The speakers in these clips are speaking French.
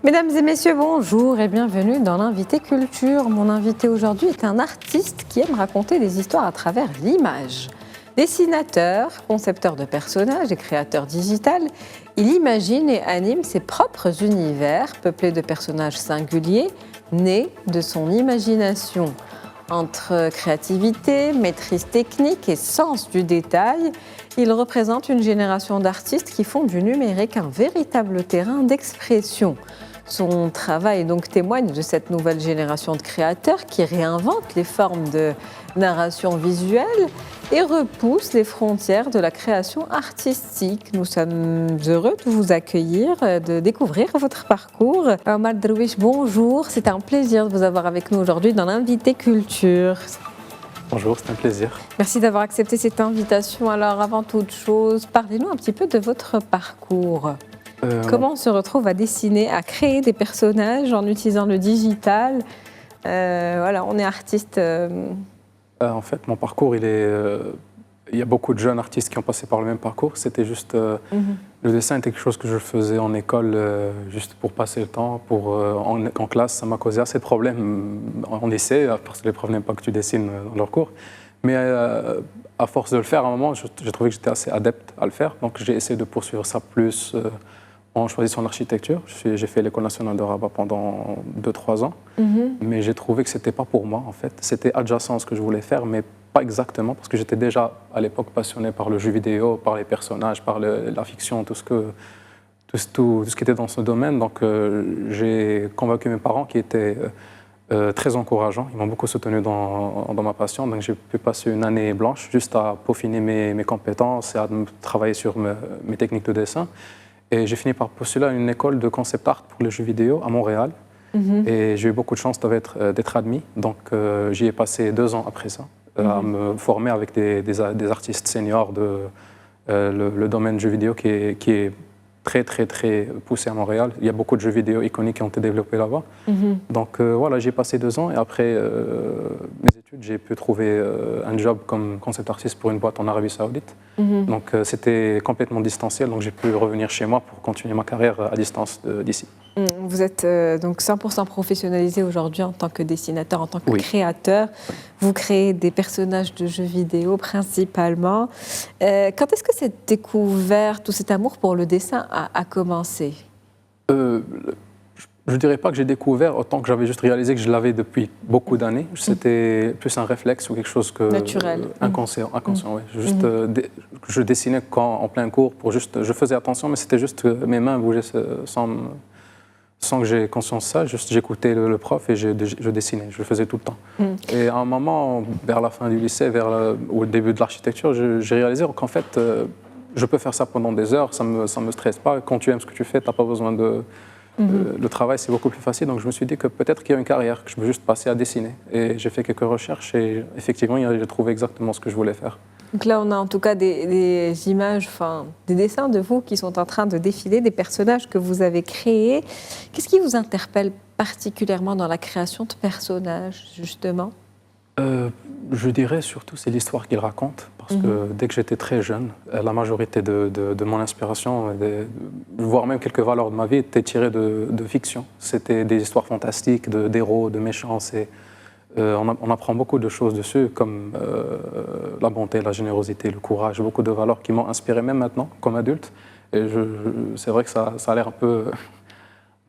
Mesdames et messieurs, bonjour et bienvenue dans l'invité culture. Mon invité aujourd'hui est un artiste qui aime raconter des histoires à travers l'image. Dessinateur, concepteur de personnages et créateur digital, il imagine et anime ses propres univers peuplés de personnages singuliers, nés de son imagination. Entre créativité, maîtrise technique et sens du détail, il représente une génération d'artistes qui font du numérique un véritable terrain d'expression. Son travail donc témoigne de cette nouvelle génération de créateurs qui réinventent les formes de narration visuelle et repoussent les frontières de la création artistique. Nous sommes heureux de vous accueillir, de découvrir votre parcours. Omar Drouish, bonjour. C'est un plaisir de vous avoir avec nous aujourd'hui dans l'invité culture. Bonjour, c'est un plaisir. Merci d'avoir accepté cette invitation. Alors, avant toute chose, parlez-nous un petit peu de votre parcours. Comment on se retrouve à dessiner, à créer des personnages en utilisant le digital? Voilà, on est artiste. En fait, mon parcours, il y a beaucoup de jeunes artistes qui ont passé par le même parcours. C'était juste... Le dessin était quelque chose que je faisais en école juste pour passer le temps. En classe, ça m'a causé assez de problèmes en lycée, parce que les profs n'aiment pas que tu dessines dans leurs cours. Mais à force de le faire, à un moment, j'ai trouvé que j'étais assez adepte à le faire. Donc j'ai essayé de poursuivre ça plus en choisissant l'architecture. J'ai fait l'École nationale de Rabat pendant 2-3 ans. Mais j'ai trouvé que ce n'était pas pour moi, en fait. C'était adjacent à ce que je voulais faire, mais pas exactement, parce que j'étais déjà, à l'époque, passionné par le jeu vidéo, par les personnages, par la fiction, tout ce qui était dans ce domaine. Donc j'ai convaincu mes parents qui étaient très encourageants. Ils m'ont beaucoup soutenu dans ma passion. Donc j'ai pu passer une année blanche juste à peaufiner mes compétences et à travailler sur mes techniques de dessin. Et j'ai fini par postuler à une école de concept art pour les jeux vidéo à Montréal. Et j'ai eu beaucoup de chance d'être admis. Donc j'y ai passé 2 ans après ça, à me former avec des artistes seniors le domaine jeux vidéo qui est très, très, très poussé à Montréal. Il y a beaucoup de jeux vidéo iconiques qui ont été développés là-bas. Donc voilà, j'y ai passé 2 ans et après mes études, j'ai pu trouver un job comme concept artiste pour une boîte en Arabie Saoudite. Donc c'était complètement distanciel, donc j'ai pu revenir chez moi pour continuer ma carrière à distance d'ici. Vous êtes donc 100% professionnalisé aujourd'hui en tant que dessinateur, en tant que créateur. Vous créez des personnages de jeux vidéo principalement. Quand est-ce que cette découverte ou cet amour pour le dessin a commencé? Je ne dirais pas que j'ai découvert autant que j'avais juste réalisé que je l'avais depuis beaucoup d'années. C'était plus un réflexe ou quelque chose que... Naturel. Inconscient, oui. Juste, je dessinais en plein cours, je faisais attention, mais c'était juste que mes mains bougeaient sans que j'aie conscience de ça. Juste, j'écoutais le prof et je dessinais, je le faisais tout le temps. Et à un moment, vers la fin du lycée, au début de l'architecture, j'ai réalisé qu'en fait, je peux faire ça pendant des heures, ça me stresse pas. Quand tu aimes ce que tu fais, tu n'as pas besoin de... Le travail, c'est beaucoup plus facile. Donc, je me suis dit que peut-être qu'il y a une carrière, que je peux juste passer à dessiner. Et j'ai fait quelques recherches et effectivement, j'ai trouvé exactement ce que je voulais faire. Donc là, on a en tout cas des images, des dessins de vous qui sont en train de défiler, des personnages que vous avez créés. Qu'est-ce qui vous interpelle particulièrement dans la création de personnages, justement? Je dirais surtout, c'est l'histoire qu'ils racontent. Parce que dès que j'étais très jeune, la majorité de mon inspiration, voire même quelques valeurs de ma vie, étaient tirées de fiction. C'était des histoires fantastiques, d'héros, de méchants. On apprend beaucoup de choses dessus, comme la bonté, la générosité, le courage, beaucoup de valeurs qui m'ont inspiré même maintenant, comme adulte. Et c'est vrai que ça a l'air un peu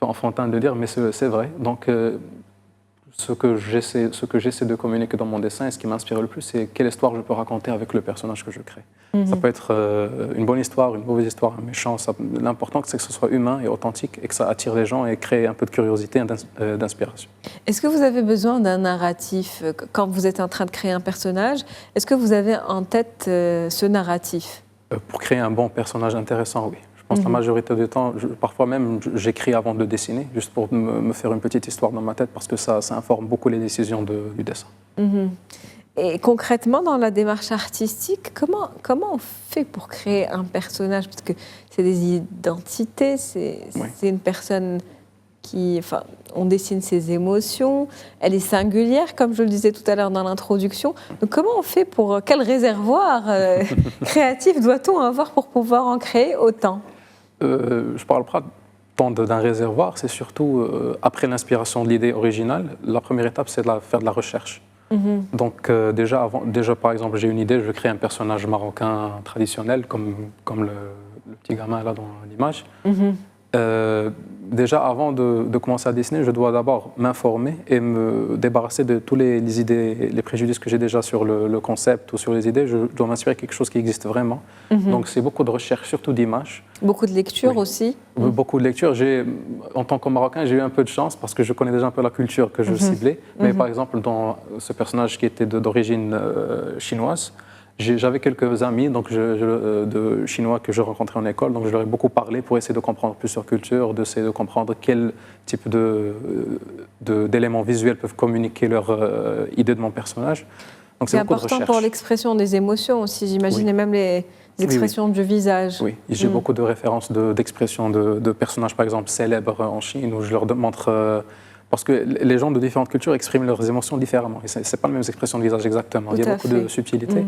enfantin de le dire, mais c'est vrai. Donc, ce que j'essaie de communiquer dans mon dessin et ce qui m'inspire le plus, c'est quelle histoire je peux raconter avec le personnage que je crée. Ça peut être une bonne histoire, une mauvaise histoire, un méchant. L'important, c'est que ce soit humain et authentique et que ça attire les gens et crée un peu de curiosité et d'inspiration. Est-ce que vous avez besoin d'un narratif quand vous êtes en train de créer un personnage? Est-ce que vous avez en tête ce narratif? Pour créer un bon personnage intéressant, oui. Je pense que la majorité du temps, parfois même, j'écris avant de le dessiner, juste pour me faire une petite histoire dans ma tête, parce que ça informe beaucoup les décisions du dessin. Et concrètement, dans la démarche artistique, comment on fait pour créer un personnage? Parce que c'est des identités, c'est une personne qui... on dessine ses émotions, elle est singulière, comme je le disais tout à l'heure dans l'introduction. Donc comment on fait quel réservoir créatif doit-on avoir pour pouvoir en créer autant? Je parle pas temps d'un réservoir, c'est surtout après l'inspiration de l'idée originale, la première étape, c'est de faire de la recherche. Donc déjà, par exemple, j'ai une idée, je veux créer un personnage marocain traditionnel, comme le petit gamin là dans l'image. Déjà, avant de commencer à dessiner, je dois d'abord m'informer et me débarrasser de tous les idées, les préjudices que j'ai déjà sur le concept ou sur les idées. Je dois m'inspirer de quelque chose qui existe vraiment. Donc c'est beaucoup de recherche, surtout d'images. Beaucoup de lectures aussi. Beaucoup de lectures. En tant que Marocain, j'ai eu un peu de chance parce que je connais déjà un peu la culture que je ciblais. Mais par exemple, dans ce personnage qui était d'origine chinoise, j'avais quelques amis de Chinois que je rencontrais en école, donc je leur ai beaucoup parlé pour essayer de comprendre plus leur culture, d'essayer de comprendre quel type d'éléments visuels peuvent communiquer leur idée de mon personnage. Donc c'est important pour l'expression des émotions aussi, j'imagine, et même les expressions du visage. Oui, j'ai beaucoup de références d'expressions de personnages, par exemple, célèbres en Chine, où je leur montre... parce que les gens de différentes cultures expriment leurs émotions différemment. Et ce n'est pas les mêmes expressions de visage exactement. Il y a beaucoup de subtilités.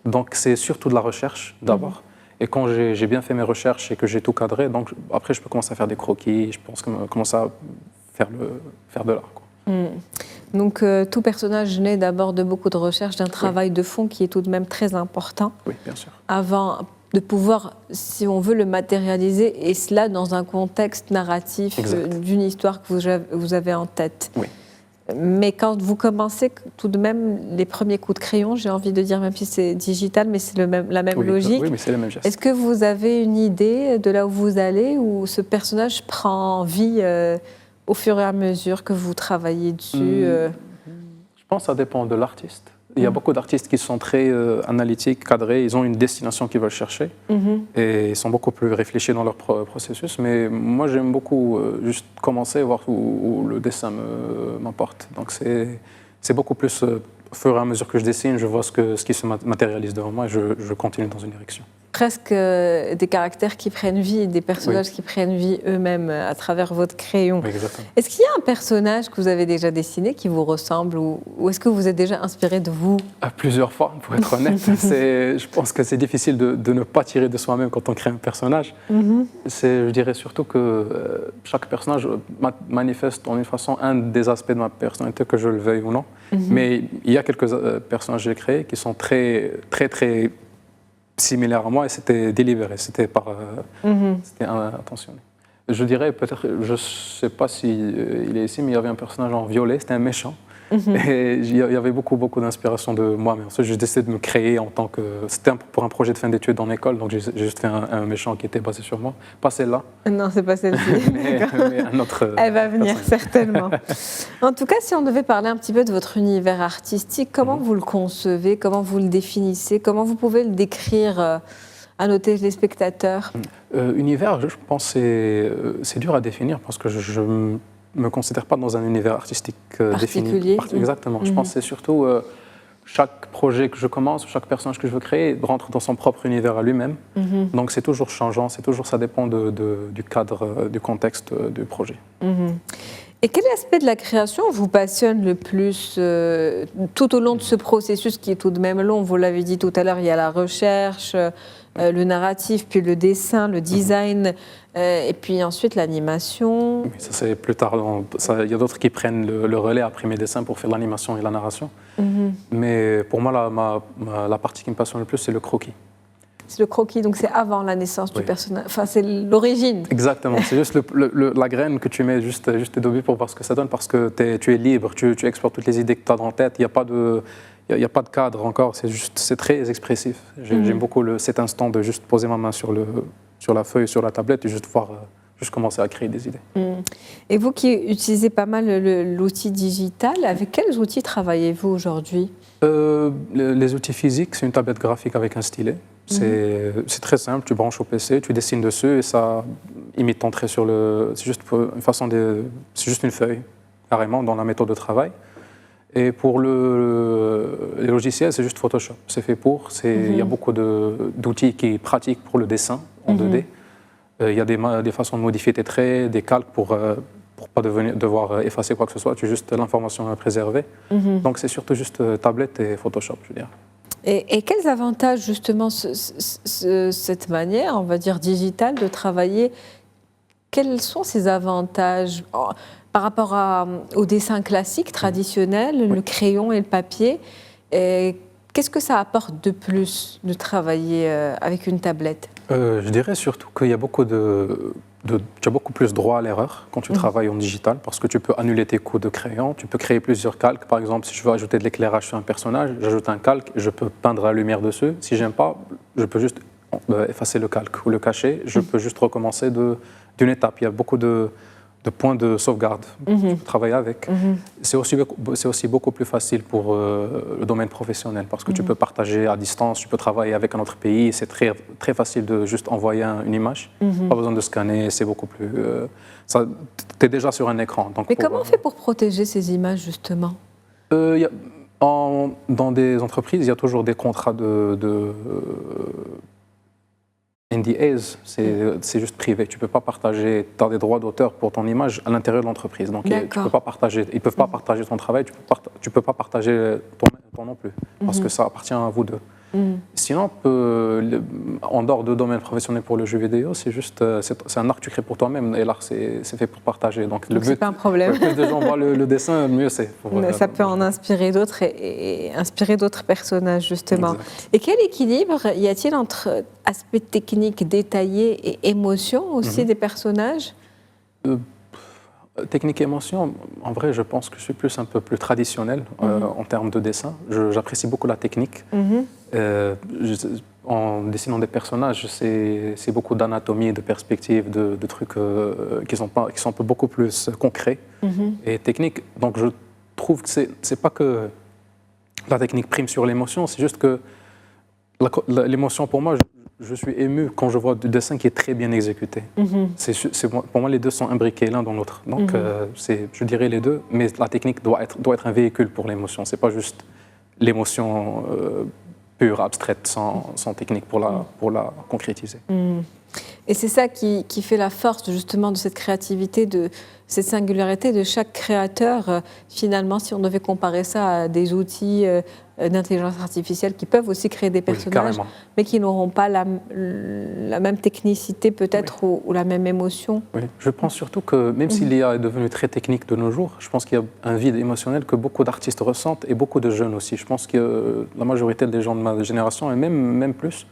Donc c'est surtout de la recherche d'abord. Et quand j'ai bien fait mes recherches et que j'ai tout cadré, donc après je peux commencer à faire des croquis, je pense commencer à faire de l'art. Donc tout personnage naît d'abord de beaucoup de recherches, d'un travail de fond qui est tout de même très important. Oui, bien sûr. Avant de pouvoir, si on veut, le matérialiser, et cela dans un contexte narratif d'une histoire que vous avez en tête. Oui. Mais quand vous commencez, tout de même, les premiers coups de crayon, j'ai envie de dire, même si c'est digital, mais c'est la même logique. Oui, mais c'est le même geste. Est-ce que vous avez une idée de là où vous allez, où ce personnage prend vie au fur et à mesure que vous travaillez dessus Je pense que ça dépend de l'artiste. Il y a beaucoup d'artistes qui sont très analytiques, cadrés, ils ont une destination qu'ils veulent chercher et ils sont beaucoup plus réfléchis dans leur processus. Mais moi, j'aime beaucoup juste commencer et voir où le dessin m'emporte. Donc c'est beaucoup plus au fur et à mesure que je dessine, je vois ce qui se matérialise devant moi et je continue dans une direction. Presque des caractères qui prennent vie, des personnages qui prennent vie eux-mêmes à travers votre crayon. Oui, exactement. Est-ce qu'il y a un personnage que vous avez déjà dessiné qui vous ressemble ou est-ce que vous êtes déjà inspiré de vous? Plusieurs fois, pour être honnête. Je pense que c'est difficile de ne pas tirer de soi-même quand on crée un personnage. Je dirais surtout que chaque personnage manifeste en une façon un des aspects de ma personnalité, que je le veuille ou non. Mais il y a quelques personnages que j'ai créés qui sont très, très, très similaire à moi et c'était délibéré, c'était intentionné. Je dirais peut-être, je ne sais pas s'il est ici, mais il y avait un personnage en violet, c'était un méchant. Et il y avait beaucoup d'inspiration de moi, mais ensuite j'ai décidé de me créer en tant que... C'était pour un projet de fin d'études en école, donc j'ai juste fait un méchant qui était basé sur moi. Pas celle-là. Non, c'est pas celle-ci. mais un autre... Elle va venir, certainement. En tout cas, si on devait parler un petit peu de votre univers artistique, comment vous le concevez, comment vous le définissez, comment vous pouvez le décrire à nos téléspectateurs? Univers, je pense que c'est dur à définir parce que je me considère pas dans un univers artistique particulier. Défini. Exactement. Je pense que c'est surtout chaque projet que je commence, chaque personnage que je veux créer rentre dans son propre univers à lui-même. Donc c'est toujours changeant, ça dépend du cadre, du contexte du projet. Et quel aspect de la création vous passionne le plus tout au long de ce processus qui est tout de même long? Vous l'avez dit tout à l'heure, il y a la recherche, le narratif, puis le dessin, le design, et puis ensuite l'animation. Oui, ça c'est plus tard. Il y a d'autres qui prennent le relais après mes dessins pour faire l'animation et la narration. Mais pour moi, la partie qui me passionne le plus, c'est le croquis. C'est le croquis, donc c'est avant la naissance du personnage. Enfin, c'est l'origine. Exactement. C'est juste la graine que tu mets juste au début pour voir ce que ça donne, parce que tu es libre, tu explores toutes les idées que tu as dans la tête. Il n'y a pas de cadre encore. C'est très expressif. J'aime beaucoup cet instant de juste poser ma main sur la feuille, sur la tablette et juste commencer à créer des idées. Et vous qui utilisez pas mal l'outil digital, avec quels outils travaillez-vous aujourd'hui? Les outils physiques, c'est une tablette graphique avec un stylet. C'est très simple, tu branches au PC, tu dessines dessus et ça imite ton trait sur le... C'est juste une feuille, carrément, dans la méthode de travail. Et pour les logiciels, c'est juste Photoshop. C'est fait pour. Il y a beaucoup d'outils qui pratiquent pour le dessin en 2D. Il y a des façons de modifier tes traits, des calques pour pas devoir effacer quoi que ce soit. Tu as juste l'information à préserver. Donc c'est surtout juste tablette et Photoshop, je veux dire. Et quels avantages, justement, cette manière, on va dire, digitale de travailler? quels sont ces avantages par rapport au dessin classique, traditionnel, le crayon et le papier? Qu'est-ce que ça apporte de plus de travailler avec une tablette? Je dirais surtout qu'il y a tu as beaucoup plus droit à l'erreur quand tu travailles en digital parce que tu peux annuler tes coups de crayon, tu peux créer plusieurs calques. Par exemple, si je veux ajouter de l'éclairage sur un personnage, j'ajoute un calque, je peux peindre la lumière dessus. Si j'aime pas, je peux juste effacer le calque ou le cacher. Je peux juste recommencer d'une étape. Il y a beaucoup de points de sauvegarde. Tu peux travailler avec. C'est aussi beaucoup plus facile pour le domaine professionnel parce que tu peux partager à distance, tu peux travailler avec un autre pays. C'est très, très facile de juste envoyer une image. Pas besoin de scanner, c'est beaucoup plus... tu es déjà sur un écran. Donc mais comment on fait pour protéger ces images, justement? Dans des entreprises, il y a toujours des contrats NDAs, c'est juste privé. Tu ne peux pas partager, tu as des droits d'auteur pour ton image à l'intérieur de l'entreprise. Donc, tu peux pas partager, ils ne peuvent pas partager ton travail, tu ne peux pas partager ton non plus, parce que ça appartient à vous deux. Sinon, en dehors de domaine professionnel pour le jeu vidéo, c'est un art que tu crées pour toi-même, et l'art, c'est fait pour partager. Donc le but, c'est pas un problème. Plus de gens voient le dessin, mieux c'est. Ça peut en inspirer d'autres et inspirer d'autres personnages, justement. Exact. Et quel équilibre y a-t-il entre aspect technique détaillé et émotion aussi des personnages? Technique et émotion, en vrai, je pense que je suis un peu plus traditionnel en termes de dessin. J'apprécie beaucoup la technique. En dessinant des personnages, c'est beaucoup d'anatomie, de perspective, de trucs qui sont un peu beaucoup plus concrets et techniques. Donc je trouve que c'est pas que la technique prime sur l'émotion, c'est juste que l'émotion pour moi, je suis ému quand je vois du dessin qui est très bien exécuté. Pour moi, les deux sont imbriqués l'un dans l'autre. Donc, je dirais les deux, mais la technique doit être un véhicule pour l'émotion. C'est pas juste l'émotion pure, abstraite, sans technique pour la concrétiser. Et c'est ça qui fait la force justement de cette créativité, de cette singularité de chaque créateur. Finalement, si on devait comparer ça à des outils d'intelligence artificielle qui peuvent aussi créer des personnages, mais qui n'auront pas la même technicité peut-être ou la même émotion. Oui, je pense surtout que même si l'IA est devenue très technique de nos jours, je pense qu'il y a un vide émotionnel que beaucoup d'artistes ressentent et beaucoup de jeunes aussi. Je pense que la majorité des gens de ma génération, et même plus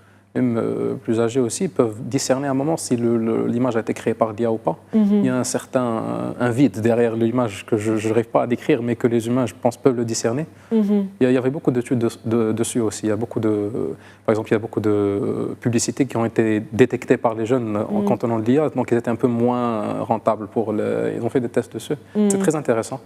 âgés aussi, peuvent discerner à un moment si l'image a été créée par l'IA ou pas. Il y a un vide derrière l'image que je n'arrive pas à décrire, mais que les humains, je pense, peuvent le discerner. Il y avait beaucoup d'études dessus aussi. Par exemple, il y a beaucoup de publicités qui ont été détectées par les jeunes en contenant de l'IA, donc ils étaient un peu moins rentables. Ils ont fait des tests dessus. C'est très intéressant.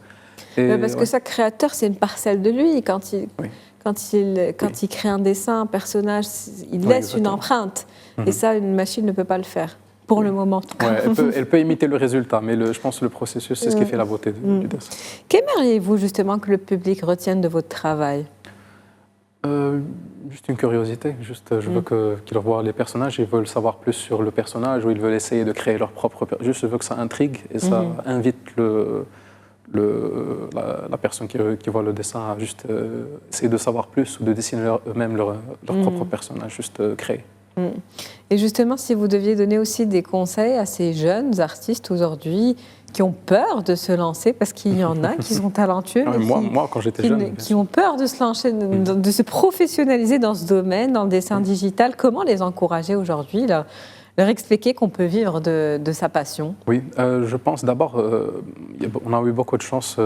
Parce que chaque créateur, c'est une parcelle de lui. Quand il crée un dessin, un personnage, il laisse une empreinte. Et ça, une machine ne peut pas le faire, pour le moment en tout cas. Elle peut imiter le résultat, mais je pense que le processus, c'est ce qui fait la beauté du dessin. Qu'aimeriez-vous justement que le public retienne de votre travail? Juste une curiosité. Je veux qu'ils voient les personnages, ils veulent savoir plus sur le personnage, ou ils veulent essayer de créer leur propre... Je veux que ça intrigue et ça invite la personne qui voit le dessin à juste essayer de savoir plus ou de dessiner eux-mêmes leur propre personnage, juste créer. Et justement, si vous deviez donner aussi des conseils à ces jeunes artistes aujourd'hui qui ont peur de se lancer, parce qu'il y en a qui sont talentueux, moi, quand j'étais jeune, qui ont peur de se lancer, de se professionnaliser dans ce domaine, dans le dessin digital, comment les encourager aujourd'hui, leur expliquer qu'on peut vivre de sa passion? Oui, je pense d'abord, on a eu beaucoup de chance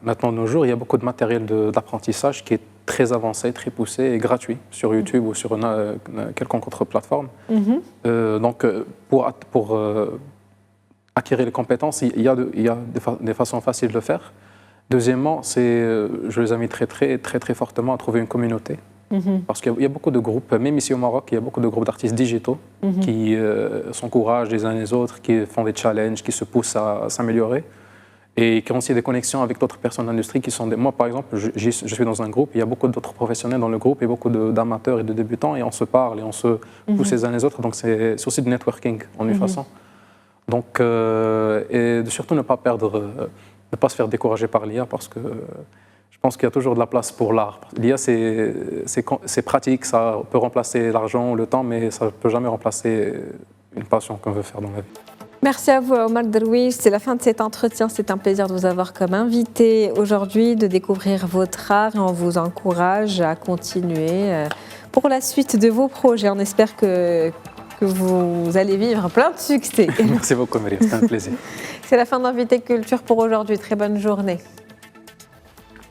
maintenant de nos jours, il y a beaucoup de matériel d'apprentissage qui est très avancé, très poussé et gratuit sur YouTube ou sur quelconque autre plateforme. Donc, pour acquérir les compétences, il y a des façons faciles de le faire. Deuxièmement, je les invite très fortement à trouver une communauté. Parce qu'il y a beaucoup de groupes, même ici au Maroc, il y a beaucoup de groupes d'artistes digitaux qui s'encouragent les uns les autres, qui font des challenges, qui se poussent à s'améliorer et qui ont aussi des connexions avec d'autres personnes de l'industrie qui sont Moi, par exemple, je suis dans un groupe, il y a beaucoup d'autres professionnels dans le groupe et beaucoup d'amateurs et de débutants et on se parle et on se pousse les uns les autres. Donc, c'est aussi du networking en une façon. Donc, et surtout ne pas se faire décourager par l'IA parce que je pense qu'il y a toujours de la place pour l'art. L'IA, c'est pratique, ça peut remplacer l'argent ou le temps, mais ça ne peut jamais remplacer une passion qu'on veut faire dans la vie. Merci à vous, Omar Derouiche. C'est la fin de cet entretien. C'est un plaisir de vous avoir comme invité aujourd'hui, de découvrir votre art et on vous encourage à continuer pour la suite de vos projets. On espère que vous allez vivre plein de succès. Merci beaucoup, Marie. C'était un plaisir. C'est la fin d'Invité Culture pour aujourd'hui. Très bonne journée.